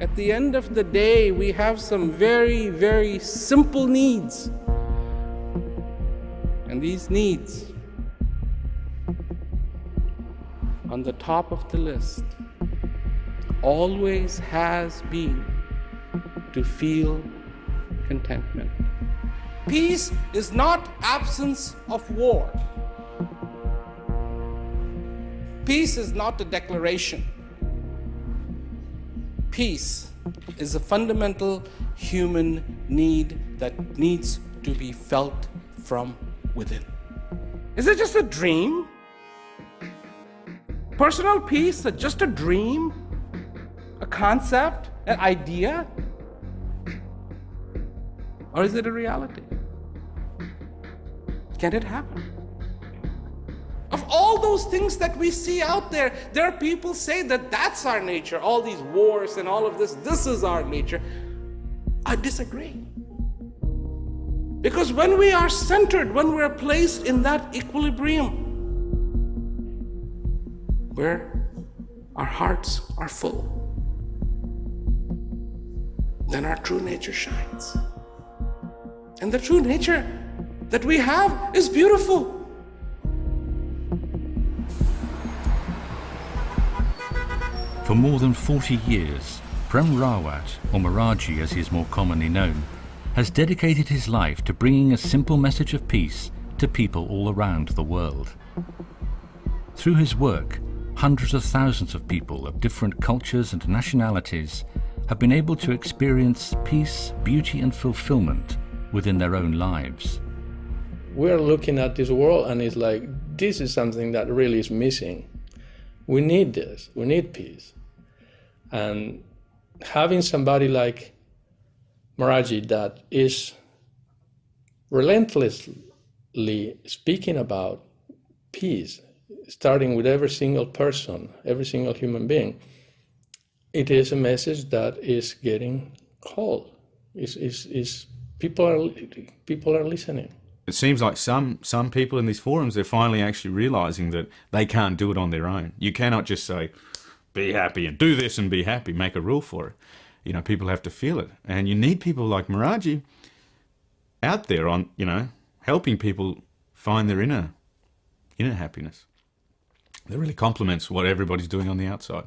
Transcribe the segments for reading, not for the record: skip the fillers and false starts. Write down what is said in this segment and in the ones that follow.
At the end of the day, we have some very, very simple needs. And these needs, on the top of the list, always has been to feel contentment. Peace is not absence of war. Peace is not a declaration. Peace is a fundamental human need that needs to be felt from within. Is it just a dream? Personal peace is just a dream? A concept? An idea? Or is it a reality? Can it happen? Of all those things that we see out there, there are people say that that's our nature, all these wars and all of this is our nature. I disagree. Because when we are centered, when we're placed in that equilibrium, where our hearts are full, then our true nature shines. And the true nature that we have is beautiful. For more than 40 years, Prem Rawat, or Maharaji as he is more commonly known, has dedicated his life to bringing a simple message of peace to people all around the world. Through his work, hundreds of thousands of people of different cultures and nationalities have been able to experience peace, beauty and fulfillment within their own lives. We're looking at this world and it's like, this is something that really is missing. We need this, we need peace. And having somebody like Maharaji that is relentlessly speaking about peace, starting with every single person, every single human being, it is a message that is getting called. People are listening. It seems like some people in these forums, they're finally actually realizing that they can't do it on their own. You cannot just say, be happy and do this and be happy, make a rule for it. You know, people have to feel it. And you need people like Maharaji out there on, you know, helping people find their inner happiness. That really complements what everybody's doing on the outside.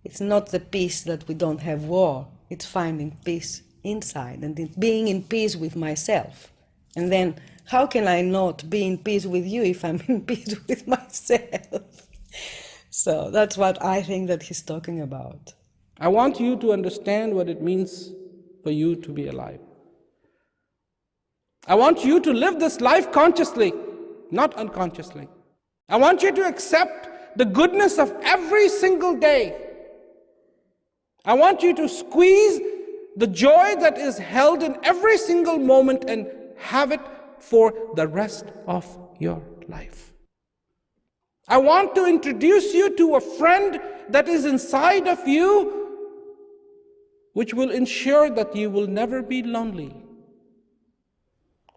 It's not the peace that we don't have war. It's finding peace inside and being in peace with myself. And then how can I not be in peace with you if I'm in peace with myself? So that's what I think that he's talking about. I want you to understand what it means for you to be alive. I want you to live this life consciously, not unconsciously. I want you to accept the goodness of every single day. I want you to squeeze the joy that is held in every single moment and have it for the rest of your life. I want to introduce you to a friend that is inside of you, which will ensure that you will never be lonely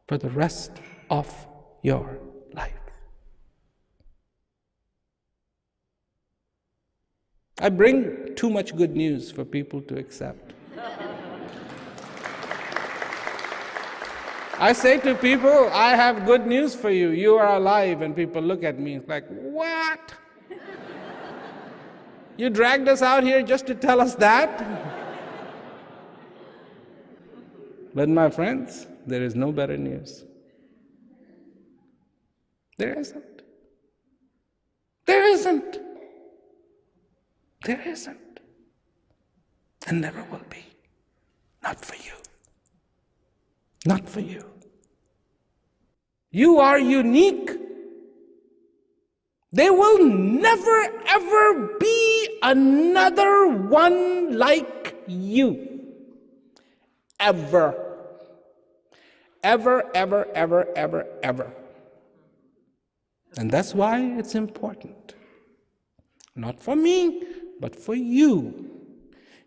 for the rest of your life. I bring too much good news for people to accept. I say to people, I have good news for you. You are alive. And people look at me like, what? You dragged us out here just to tell us that? But my friends, there is no better news. There isn't. There isn't. There isn't. And never will be. Not for you. Not for you. You are unique. There will never ever be another one like you. Ever. Ever, ever, ever, ever, ever. And that's why it's important. Not for me, but for you.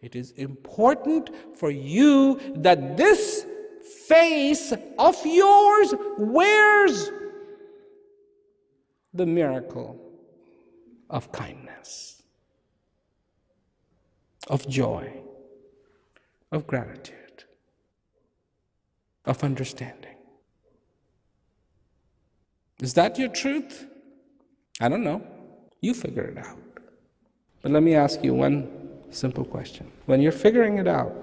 It is important for you that this face of yours wears the miracle of kindness, of joy, of gratitude, of understanding. Is that your truth? I don't know. You figure it out. But let me ask you one simple question. When you're figuring it out,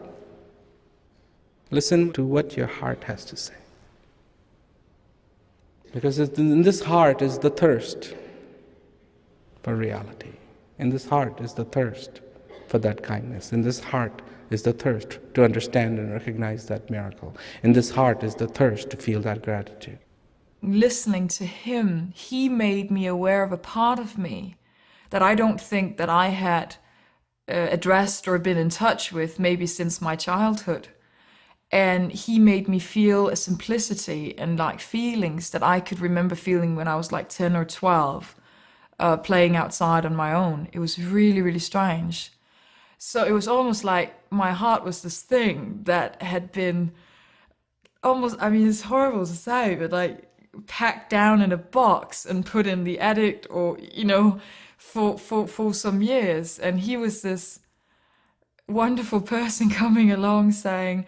listen to what your heart has to say. Because in this heart is the thirst for reality. In this heart is the thirst for that kindness. In this heart is the thirst to understand and recognize that miracle. In this heart is the thirst to feel that gratitude. Listening to him, he made me aware of a part of me that I don't think that I had addressed or been in touch with maybe since my childhood. And he made me feel a simplicity and like feelings that I could remember feeling when I was like 10 or 12, playing outside on my own. It was really, really strange. So it was almost like my heart was this thing that had been almost, I mean, it's horrible to say, but like packed down in a box and put in the attic or, you know, for some years. And he was this wonderful person coming along saying,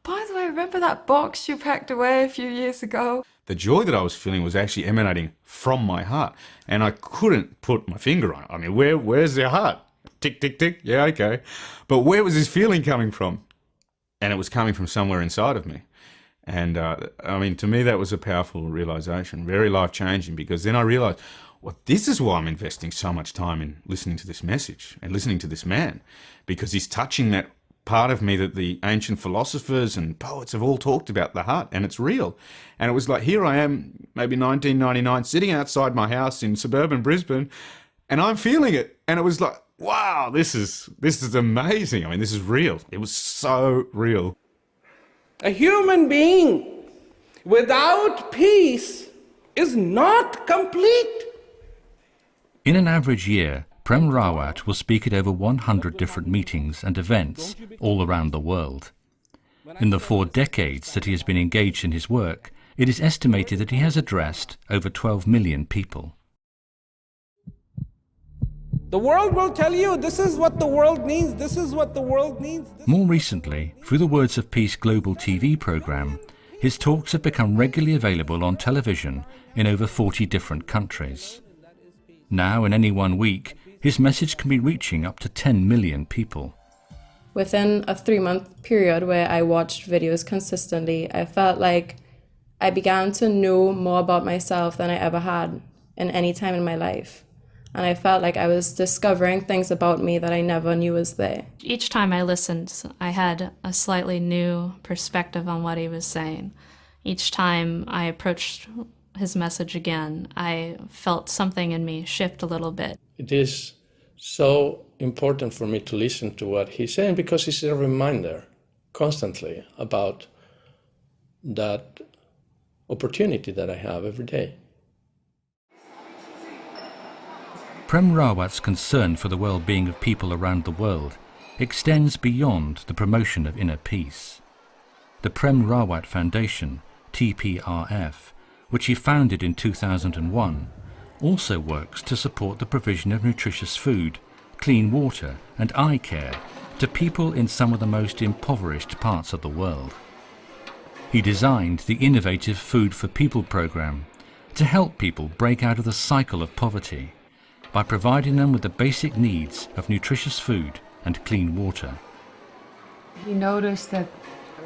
by the way, remember that box you packed away a few years ago? The joy that I was feeling was actually emanating from my heart, and I couldn't put my finger on it. I mean, where's your heart? Tick, tick, tick. Yeah, okay. But where was this feeling coming from? And it was coming from somewhere inside of me. And I mean, to me, that was a powerful realization, very life-changing, because then I realized, well, this is why I'm investing so much time in listening to this message and listening to this man, because he's touching that part of me that the ancient philosophers and poets have all talked about, the heart, and it's real. And it was like, here I am, maybe 1999, sitting outside my house in suburban Brisbane, and I'm feeling it. And it was like, wow, this is amazing. I mean, this is real. It was so real. A human being without peace is not complete. In an average year, Prem Rawat will speak at over 100 different meetings and events all around the world. In the 4 decades that he has been engaged in his work, it is estimated that he has addressed over 12 million people. The world will tell you this is what the world needs, this is what the world needs. More recently, through the Words of Peace global TV program, his talks have become regularly available on television in over 40 different countries. Now, in any one week, his message can be reaching up to 10 million people. Within a 3-month period where I watched videos consistently, I felt like I began to know more about myself than I ever had in any time in my life. And I felt like I was discovering things about me that I never knew was there. Each time I listened, I had a slightly new perspective on what he was saying. Each time I approached his message again, I felt something in me shift a little bit. It is so important for me to listen to what he's saying because it's a reminder constantly about that opportunity that I have every day. Prem Rawat's concern for the well-being of people around the world extends beyond the promotion of inner peace. The Prem Rawat Foundation, TPRF, which he founded in 2001, also works to support the provision of nutritious food, clean water and eye care to people in some of the most impoverished parts of the world. He designed the innovative Food for People program to help people break out of the cycle of poverty by providing them with the basic needs of nutritious food and clean water. He noticed that,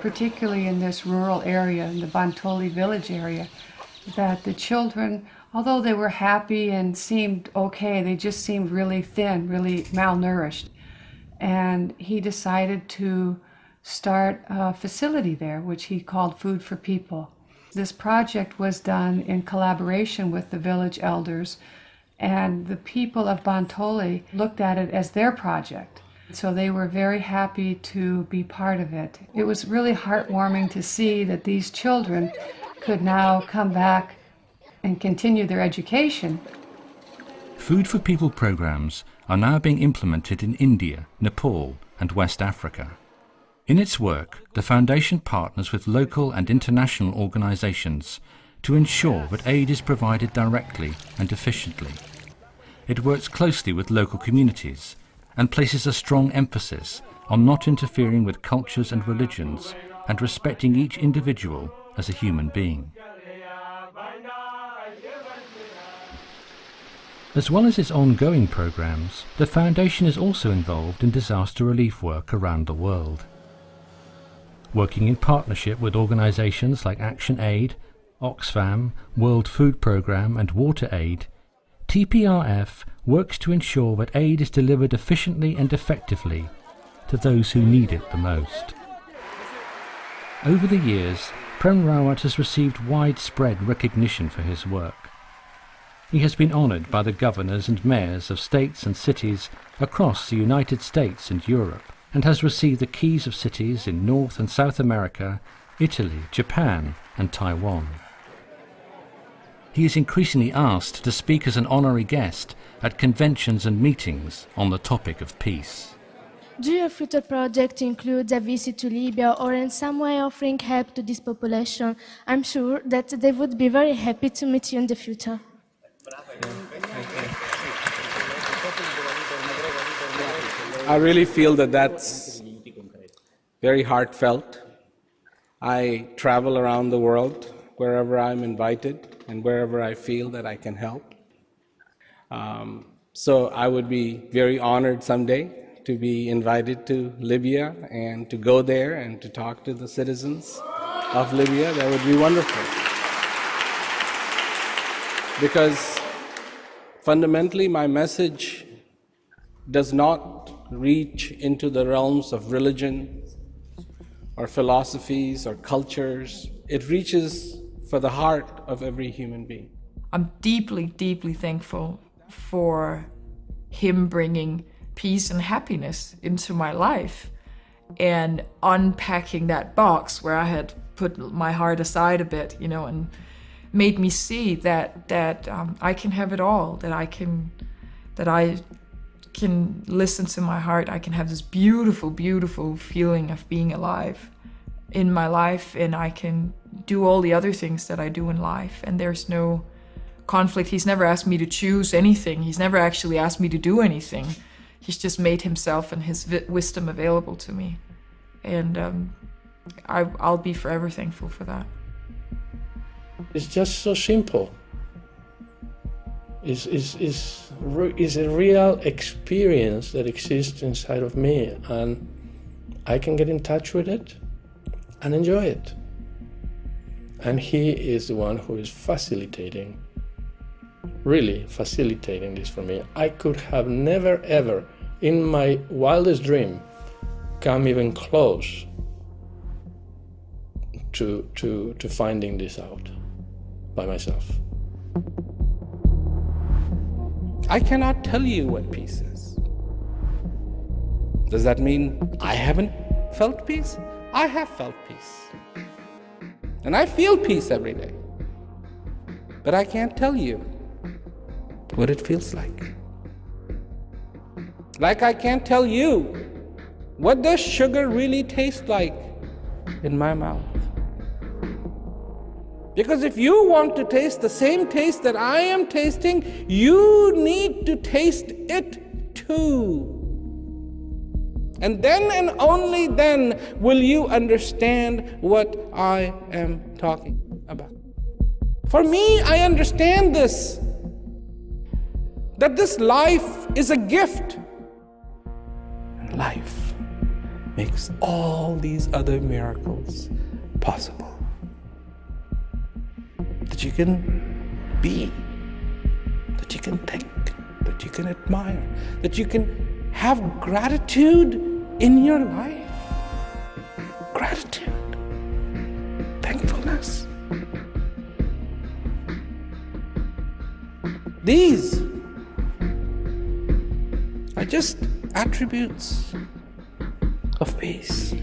particularly in this rural area, in the Bantoli village area, that the children, although they were happy and seemed okay, they just seemed really thin, really malnourished. And he decided to start a facility there, which he called Food for People. This project was done in collaboration with the village elders, and the people of Bantoli looked at it as their project. So they were very happy to be part of it. It was really heartwarming to see that these children could now come back and continue their education. Food for People programs are now being implemented in India, Nepal and West Africa. In its work, the Foundation partners with local and international organizations to ensure that aid is provided directly and efficiently. It works closely with local communities and places a strong emphasis on not interfering with cultures and religions and respecting each individual as a human being. As well as its ongoing programs, the Foundation is also involved in disaster relief work around the world. Working in partnership with organizations like Action Aid, Oxfam, World Food Programme and WaterAid, TPRF works to ensure that aid is delivered efficiently and effectively to those who need it the most. Over the years, Prem Rawat has received widespread recognition for his work. He has been honoured by the governors and mayors of states and cities across the United States and Europe, and has received the keys of cities in North and South America, Italy, Japan and Taiwan. He is increasingly asked to speak as an honorary guest at conventions and meetings on the topic of peace. Do your future project include a visit to Libya or in some way offering help to this population? I'm sure that they would be very happy to meet you in the future. I really feel that that's very heartfelt. I travel around the world wherever I'm invited and wherever I feel that I can help. So I would be very honored someday to be invited to Libya and to go there and to talk to the citizens of Libya. That would be wonderful. Because fundamentally, my message does not reach into the realms of religion or philosophies or cultures. It reaches for the heart of every human being. I'm deeply, deeply thankful for him bringing peace and happiness into my life and unpacking that box where I had put my heart aside a bit, and made me see that I can have it all, that I can listen to my heart. I can have this beautiful, beautiful feeling of being alive in my life, and I can do all the other things that I do in life, and there's no conflict. He's never asked me to choose anything. He's never actually asked me to do anything. He's just made himself and his wisdom available to me, and I'll be forever thankful for that. It's just so simple. It's a real experience that exists inside of me, and I can get in touch with it and enjoy it. And he is the one who is facilitating, really facilitating this for me. I could have never ever, in my wildest dream, come even close to finding this out by myself. I cannot tell you what peace is. Does that mean I haven't felt peace? I have felt peace. And I feel peace every day. But I can't tell you what it feels like. Like I can't tell you what does sugar really taste like in my mouth. Because if you want to taste the same taste that I am tasting, you need to taste it too. And then and only then will you understand what I am talking about. For me, I understand this, that this life is a gift. And life makes all these other miracles possible. That you can be, that you can think, that you can admire, that you can have gratitude in your life. Gratitude, thankfulness. These are just attributes of peace.